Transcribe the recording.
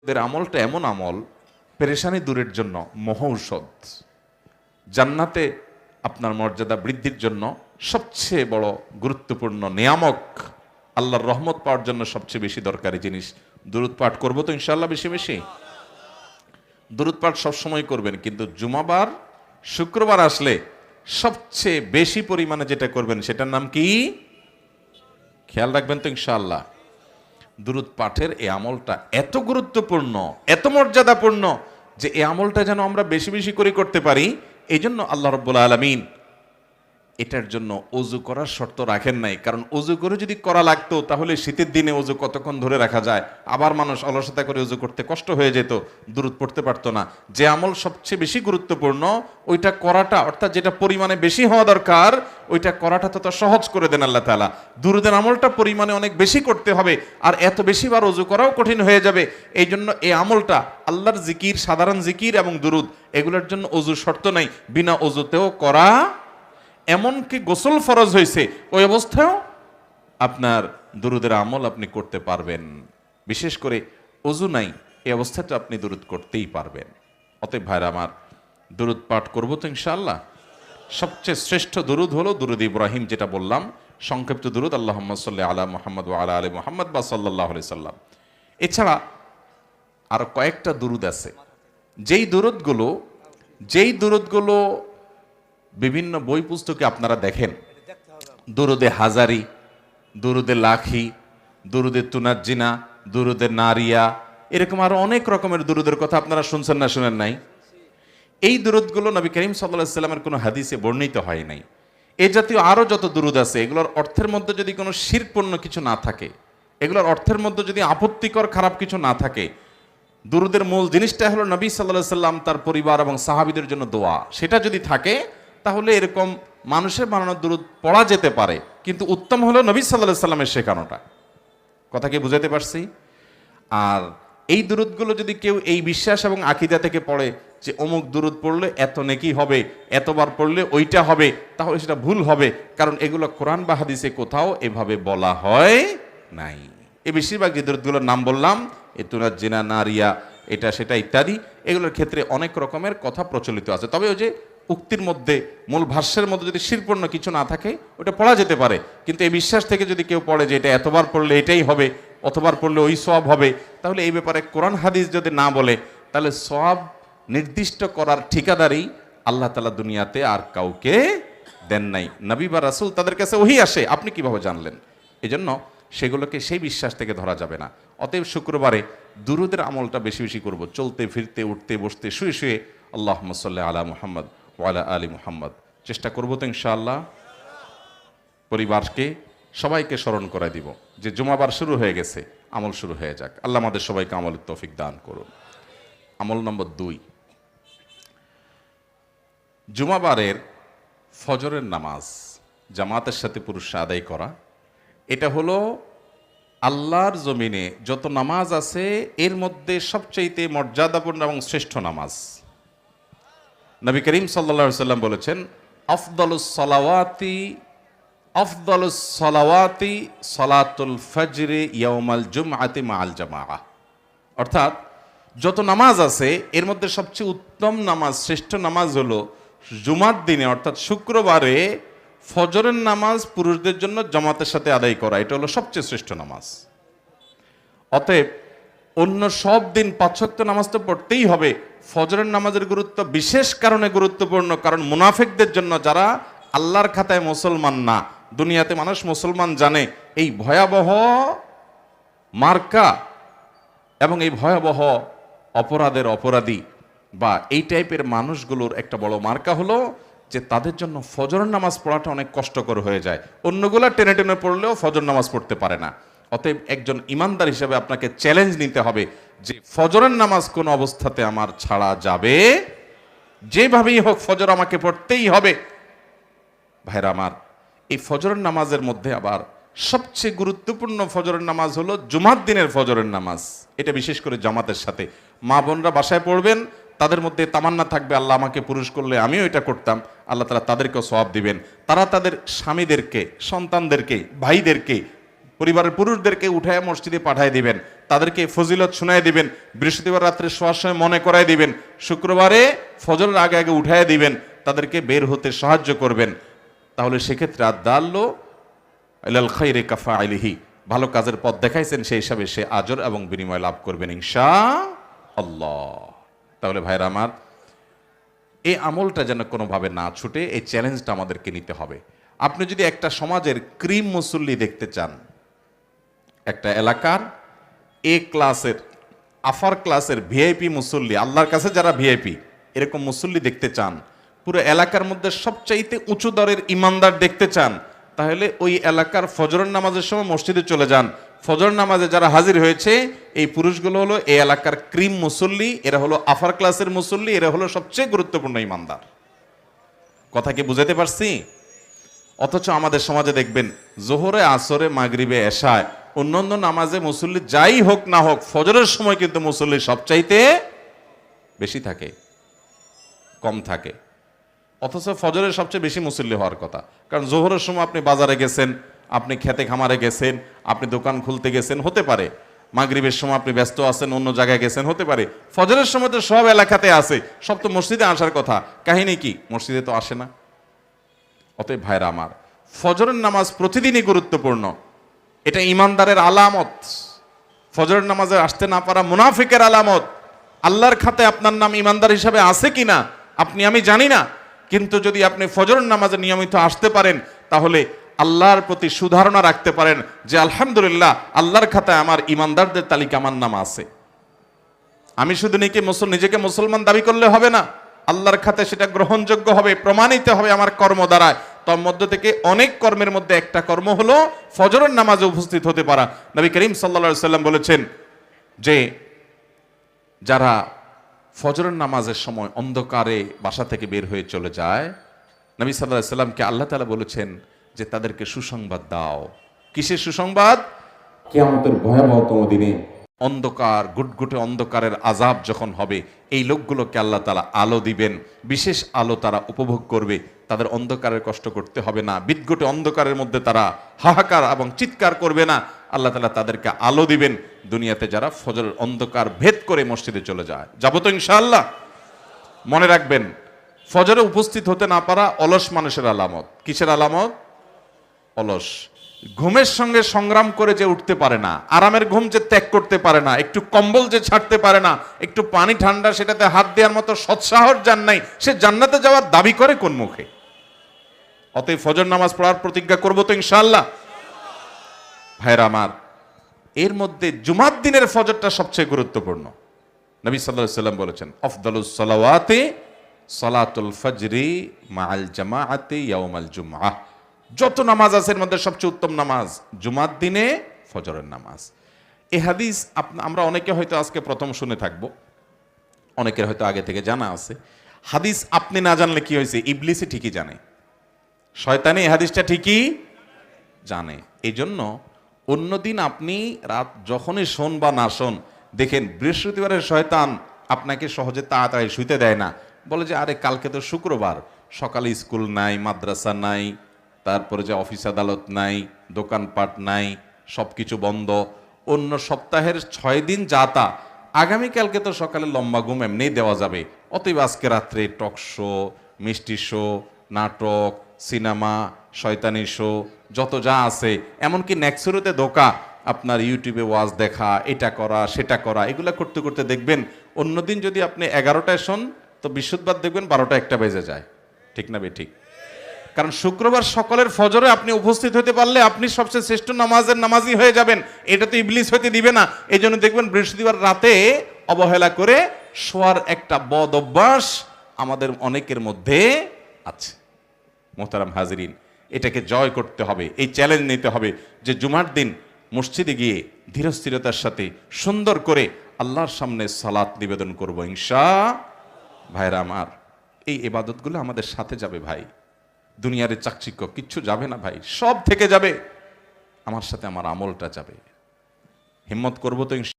এদের আমলটা এমন আমল, পেরেশানি দূরের জন্য মহৌষধ। জান্নাতে আপনার মর্যাদা বৃদ্ধির জন্য সবচেয়ে বড় গুরুত্বপূর্ণ নিয়ামক, আল্লাহর রহমত পাওয়ার জন্য সবচেয়ে বেশি দরকারি জিনিস। দুরূদ পাঠ করবো তো ইনশাআল্লাহ বেশি বেশি। দুরূদ পাঠ সবসময় করবেন, কিন্তু জুমাবার শুক্রবার আসলে সবচেয়ে বেশি পরিমাণে যেটা করবেন সেটার নাম কি খেয়াল রাখবেন তো ইনশাআল্লাহ। দুরূদ পাঠের এই আমলটা এত গুরুত্বপূর্ণ, এত মর্যাদাপূর্ণ যে এই আমলটা যেন আমরা বেশি বেশি করে করতে পারি। এই জন্য আল্লাহ রাব্বুল আলামিন এটার জন্য ওযু করার শর্ত রাখেন নাই। কারণ ওযু করে যদি করা লাগতো তাহলে শীতের দিনে ওযু কতক্ষণ ধরে রাখা যায়, আবার মানুষ অলসতা করে ওযু করতে কষ্ট হয়ে যেত, দুরূদ পড়তে পারতো না। যে আমল সবচেয়ে বেশি গুরুত্বপূর্ণ ওইটা করাটা, অর্থাৎ যেটা পরিমাণে বেশি হওয়া দরকার ওইটা করাটা তত সহজ করে দেন আল্লাহ তাআলা। দুরূদের আমলটা পরিমাণে অনেক বেশি করতে হবে, আর এত বেশি বার ওযু করাও কঠিন হয়ে যাবে। এই জন্য এই আমলটা আল্লাহর জিকির, সাধারণ জিকির এবং দুরূদ, এগুলোর জন্য ওযুর শর্ত নাই, বিনা ওযুতেও করা। এমনকি গোসল ফরজ হয়েছে ওই অবস্থায়ও আপনার দুরূদের আমল আপনি করতে পারবেন। বিশেষ করে ওযু নাই এই অবস্থাটা আপনি দুরূদ করতেই পারবেন। অতএব ভাইরা আমার, দুরূদ পাঠ করবো তো ইনশাআল্লাহ। সবচেয়ে শ্রেষ্ঠ দুরূদ হলো দুরূদ ইব্রাহিম, যেটা বললাম সংক্ষিপ্ত দুরূদ, আল্লাহুম্মা সাল্লি আলা মুহাম্মদ ওয়া আলা আলি মুহাম্মদ বা সাল্লাল্লাহু আলাইহি সাল্লাম। এছাড়া আরো কয়েকটা দুরূদ আছে, যেই দুরূদগুলো বিভিন্ন বই পুস্তকে আপনারা দেখেন। দুরুদে হাজারি, দুরুদে লাখি, দুরুদে তুনাজ্জিনা, দুরুদে নারিয়া, এরকম আরো অনেক রকমের দুরুদের কথা আপনারা শুনছেন না শুনেন নাই? এই দুরুদগুলো নবী করিম সাল্লাল্লাহু আলাইহি সাল্লামের কোনো হাদিসে বর্ণিত হয় নাই। এই জাতীয় আরো যত দুরুদ আছে, এগুলোর অর্থের মধ্যে যদি কোনো শিরকপূর্ণ কিছু না থাকে, এগুলোর অর্থের মধ্যে যদি আপত্তিকর খারাপ কিছু না থাকে, দুরুদের মূল জিনিসটা হলো নবী সাল্লাল্লাহু আলাইহি সাল্লাম তার পরিবার এবং সাহাবীদের জন্য দোয়া, সেটা যদি থাকে তাহলে এরকম মানুষের বানানো দুরূদ পড়া যেতে পারে। কিন্তু উত্তম হলো নবী সাল্লাল্লাহু আলাইহি সাল্লামের শেখানোটা। কথা কি বুঝাতে পারছি? আর এই দুরূদগুলো যদি কেউ এই বিশ্বাস এবং আকীদা থেকে পড়ে যে অমুক দুরূদ পড়লে এত নেকি হবে, এতবার পড়লে ওইটা হবে, তাহলে সেটা ভুল হবে। কারণ এগুলো কোরআন বা হাদিসে কোথাও এভাবে বলা হয় নাই। এই বেশিরভাগ যে দুরূদগুলোর নাম বললাম, এ তুনাজ্জিনা, নারিয়া, এটা সেটা ইত্যাদি, এগুলোর ক্ষেত্রে অনেক রকমের কথা প্রচলিত আছে। তবে ওই যে উক্তির মধ্যে, মূল ভাষ্যের মধ্যে যদি শিরকপূর্ণ কিছু না থাকে ওটা পড়া যেতে পারে। কিন্তু এই বিশ্বাস থেকে যদি কেউ পড়ে যে এটা এতবার পড়লে এটাই হবে, অতবার পড়লে ওই সওয়াব হবে, তাহলে এই ব্যাপারে কোরআন হাদিস যদি না বলে, তাহলে সওয়াব নির্দিষ্ট করার ঠিকাদারি আল্লাহ তাআলা দুনিয়াতে আর কাউকে দেন নাই। নবী বা রাসূল তাদের কাছে ওহী আসে, আপনি কিভাবে জানলেন? এজন্য সেগুলোকে সেই বিশ্বাস থেকে ধরা যাবে না। অতএব শুক্রবারে দুরূদের আমলটা বেশি বেশি করব, চলতে ফিরতে, উঠতে বসতে, শুয়ে শুয়ে আল্লাহুম্মা সাল্লি আলা মুহাম্মদ ওয়া আলা আলি মুহাম্মদ চেষ্টা করব তো ইনশাআল্লাহ। পরিবারকে সবাইকে স্মরণ করাই দিব যে জুমাবার শুরু হয়ে গেছে, আমল শুরু হয়ে যাক। আল্লাহ আমাদের সবাইকে আমলের তৌফিক দান করুন। আমল নম্বর 2, জুমাবারের ফজরের নামাজ জামাতের সাথে পুরুষরা আদায় করা। এটা হলো আল্লাহর জমিনে যত নামাজ আছে এর মধ্যে সবচাইতে মর্যাদাপূর্ণ এবং শ্রেষ্ঠ নামাজ। নবী করিম সাল্লাল্লাহু আলাইহি সাল্লাম বলেছেন, আফদালুস সালাওয়াতি সালাতুল ফজরি ইয়াউমাল জুমআতি মাআল জামাআহ। অর্থাৎ যত নামাজ আছে এর মধ্যে সবচেয়ে উত্তম নামাজ, শ্রেষ্ঠ নামাজ হলো জুমার দিনে অর্থাৎ শুক্রবারে ফজরের নামাজ পুরুষদের জন্য জামাতের সাথে আদায় করা। এটা হলো সবচেয়ে শ্রেষ্ঠ নামাজ। অতএব অন্য সব দিন 5 ওয়াক্ত নামাজ তো পড়তেই হবে, ফজরের নামাজের গুরুত্ব বিশেষ কারণে গুরুত্বপূর্ণ। কারণ মুনাফিকদের জন্য, যারা আল্লাহর খাতায় মুসলমান না, দুনিয়াতে মানুষ মুসলমান জানে, এই ভয়াবহ মার্কা এবং এই ভয়াবহ অপরাধের অপরাধী বা এই টাইপের মানুষগুলোর একটা বড় মার্কা হলো যে তাদের জন্য ফজরের নামাজ পড়াটা অনেক কষ্টকর হয়ে যায়। অন্যগুলা টেনে টেনে পড়লেও ফজর নামাজ পড়তে পারে না। অতএব একজন ইমানদার হিসেবে আপনাকে চ্যালেঞ্জ নিতে হবে যে ফজরের নামাজ কোন অবস্থাতে আমার ছাড়া যাবে, যেভাবেই হোক ফজর আমাকে পড়তেই হবে। ভাইরা আমার, এই ফজরের নামাজের মধ্যে আবার সবচেয়ে গুরুত্বপূর্ণ ফজরের নামাজ হলো জুমার দিনের ফজরের নামাজ। এটা বিশেষ করে জামাতের সাথে। মা বোনরা বাসায় পড়বেন, তাদের মধ্যে তামান্না থাকবে আল্লাহ আমাকে পুরুষ করলে আমিও এটা করতাম, আল্লাহ তাআলা তাদেরকেও সওয়াব দিবেন। তারা তাদের স্বামীদেরকে, সন্তানদেরকে, ভাইদেরকে, পরিবারের পুরুষদেরকে উঠায় মসজিদে পাঠায় দিবেন। তাদেরকে ফজিলত শোনায় দিবেন, বৃহস্পতিবার রাত্রে শোয়ার সময় মনে করায় দিবেন, শুক্রবারে ফজরের আগে আগে উঠায় দিবেন, তাদেরকে বের হতে সাহায্য করবেন। তাহলে সেক্ষেত্রে আদাল্লো ইলাল খাইরি কাফাইলিহি, ভালো কাজের পথ দেখাইছেন, সেই হিসাবে সে আজর এবং বিনিময় লাভ করবেন ইনশাআল্লাহ। তাহলে ভাইরা আমার, এই আমলটা যেন কোনোভাবে না ছুটে, এই চ্যালেঞ্জটা আমাদেরকে নিতে হবে। আপনি যদি একটা সমাজের ক্রিম মুসল্লি দেখতে চান, একটা এলাকার এ ক্লাসের, আফার ক্লাসের ভিআইপি মুসল্লি, আল্লাহর কাছে যারা ভিআইপি, এরকম মুসল্লি দেখতে চান, পুরো এলাকার মধ্যে সবচাইতে উঁচু দরের ইমানদার দেখতে চান, তাহলে ওই এলাকার ফজরের নামাজের সময় মসজিদে চলে যান। ফজর নামাজে যারা হাজির হয়েছে এই পুরুষগুলো হলো এই এলাকার ক্রিম মুসল্লি, এরা হলো আফার ক্লাসের মুসল্লি, এরা হলো সবচেয়ে গুরুত্বপূর্ণ ইমানদার। কথা কি বুঝাতে পারছি? অথচ আমাদের সমাজে দেখবেন জোহরে, আসরে, মাগরিবে, এশায়, অন্যান্য নামাজে মুসল্লি যাই হোক না হোক, ফজরের সময় কিন্তু মুসল্লি সবচাইতে বেশি থাকে, কম থাকে। অথচ ফজরের সবচেয়ে বেশি মুসল্লি হওয়ার কথা, কারণ জোহরের সময় আপনি বাজারে গেছেন, আপনি খেতে খামারে গেছেন, আপনি দোকান খুলতে গেছেন, হতে পারে মাগরিবের সময় আপনি ব্যস্ত আছেন, অন্য জায়গায় গেছেন, হতে পারে ফজরের সময় তো সব এলাকাতে আছে, সব তো মসজিদে আসার কথা, কাহিনী কি মসজিদে তো আসে না। অতএব ভাইরা আমার, ফজরের নামাজ প্রতিদিনই গুরুত্বপূর্ণ, এটা ইমানদারের আলামত। ফজরের নামাজে আসতে না পারা মুনাফিকের আলামত। আল্লাহর খাতে আপনার নাম ইমানদার হিসাবে আছে কিনা আপনি আমি জানি না, কিন্তু যদি আপনি ফজরের নামাজে নিয়মিত আসতে পারেন, তাহলে আল্লাহর প্রতি সুধারণা রাখতে পারেন যে আলহামদুলিল্লাহ, আল্লাহর খাতায় আমার ইমানদারদের তালিকা আমার নাম আছে। আমি শুধু নিজেকে মুসলমান দাবি করলে হবে না, আল্লাহর খাতে সেটা গ্রহণযোগ্য হবে, প্রমাণিত হবে আমার কর্ম দ্বারায়। তার মধ্যে থেকে অনেক কর্মের মধ্যে একটা কর্ম হলো ফজরের নামাজে উপস্থিত হতে পারা। নবী করিম সাল্লাল্লাহু আলাইহি সাল্লাম বলেছেন যে যারা ফজরের নামাজের সময় অন্ধকারে বাসা থেকে বের হয়ে চলে যায়, নবী সাল্লাল্লাহু আলাইহি সাল্লামকে আল্লাহ তাআলা বলেছেন যে তাদেরকে সুসংবাদ দাও। কিসের সুসংবাদ? কিয়ামতের ভয়াবহতম দিনে অন্ধকার, গুটগুটে অন্ধকারের আযাব যখন হবে, এই লোকগুলোকে আল্লাহ তাআলা আলো দিবেন, বিশেষ আলো তারা উপভোগ করবে, তাদের অন্ধকারের কষ্ট করতে হবে না, বিদঘুটে অন্ধকারের মধ্যে তারা হাহাকার এবং চিৎকার করবে না। আল্লাহ তাআলা তাদেরকে আলো দিবেন। দুনিয়াতে যারা ফজরের অন্ধকার ভেদ করে মসজিদে চলে যায়, যাবো তো ইনশাআল্লাহ। মনে রাখবেন, ফজরে উপস্থিত হতে না পারা অলস মানুষের আলামত। কিসের আলামত? অলস। ঘুমের সঙ্গে সংগ্রাম করে যে উঠতে পারে না, আরামের ঘুম যে ত্যাগ করতে পারে না, একটু কম্বল যে ছাড়তে পারে না, একটু পানি ঠান্ডা সেটাতে হাত দেওয়ার মতো সৎসাহস যার নাই, সে জান্নাতে যাওয়ার দাবি করে কোন মুখে? অতএব ফজর নামাজ পড়ার প্রতিজ্ঞা করবো তো ইনশাআল্লাহ। ভাইরা আমার, এর মধ্যে জুমার দিনের ফজরটা সবচেয়ে গুরুত্বপূর্ণ। নবী সাল্লাল্লাহু আলাইহি সাল্লাম বলেছেন, আফদালুস সালাওয়াতি সালাতুল ফজরি মাআল জামাআতি ইয়াউমাল জুমআহ। যত নামাজ আছে এর মধ্যে সবচেয়ে উত্তম নামাজ জুমার দিনে ফজরের নামাজ। এই হাদিস আমরা অনেকে হয়তো আজকে প্রথম শুনে থাকবো, অনেকের হয়তো আগে থেকে জানা আছে। হাদিস আপনি না জানলে কি হয়েছে, ইবলিসই ঠিকই জানে, শয়তানি এই হাদিসটা ঠিকই জানে। এই জন্য অন্যদিন আপনি রাত যখনই শোন বা না শোন, দেখেন বৃহস্পতিবারের শয়তান আপনাকে সহজে তাড়াতাড়ি শুইতে দেয় না, বলে যে আরে কালকে তো শুক্রবার, সকালে স্কুল নাই, মাদ্রাসা নাই, তারপরে যে অফিস আদালত নাই, দোকানপাট নাই, সব কিছু বন্ধ, অন্য সপ্তাহের 6 দিন যাতা, আগামীকালকে তো সকালে লম্বা ঘুম এমনিই দেওয়া যাবে, অতএব আজকে রাত্রে টক শো, মিষ্টি শো, নাটক, সিনেমা, শয়তানি শো, যত যা আছে, এমনকি নেক্সুরুতে ধোকা, আপনার ইউটিউবে ওয়াজ দেখা, এটা করা সেটা করা, এগুলো করতে করতে দেখবেন অন্যদিন যদি আপনি 11টায় শোন, তো বৃহস্পতিবার দেখবেন 12টা 1টা বেজে যায়। ঠিক না ঠিক? কারণ শুক্রবার সকালের ফজরে আপনি উপস্থিত হতে পারলে আপনি সবচেয়ে শ্রেষ্ঠ নামাজের নামাজি হয়ে যাবেন, এটা তো ইবলিস হতে দিবে না। এই জন্য দেখবেন বৃহস্পতিবার রাতে অবহেলা করে শোয়ার একটা বদ অভ্যাস আমাদের অনেকের মধ্যে আছে। মোহতারাম হাজিরিন, এটাকে জয় করতে হবে, এই চ্যালেঞ্জ নিতে হবে যে জুমার দিন মসজিদে গিয়ে ধীরস্থিরতার সাথে সুন্দর করে আল্লাহর সামনে সালাত নিবেদন করব ইনশাআল্লাহ। ভাইরা আমার, এই ইবাদতগুলো আমাদের সাথে যাবে ভাই, দুনিয়ার চাকচিক্য কিচ্ছু যাবে না ভাই, সব থেকে যাবে, আমার সাথে আমার আমলটা যাবে। হিম্মত করবো তো ইনশাআল্লাহ।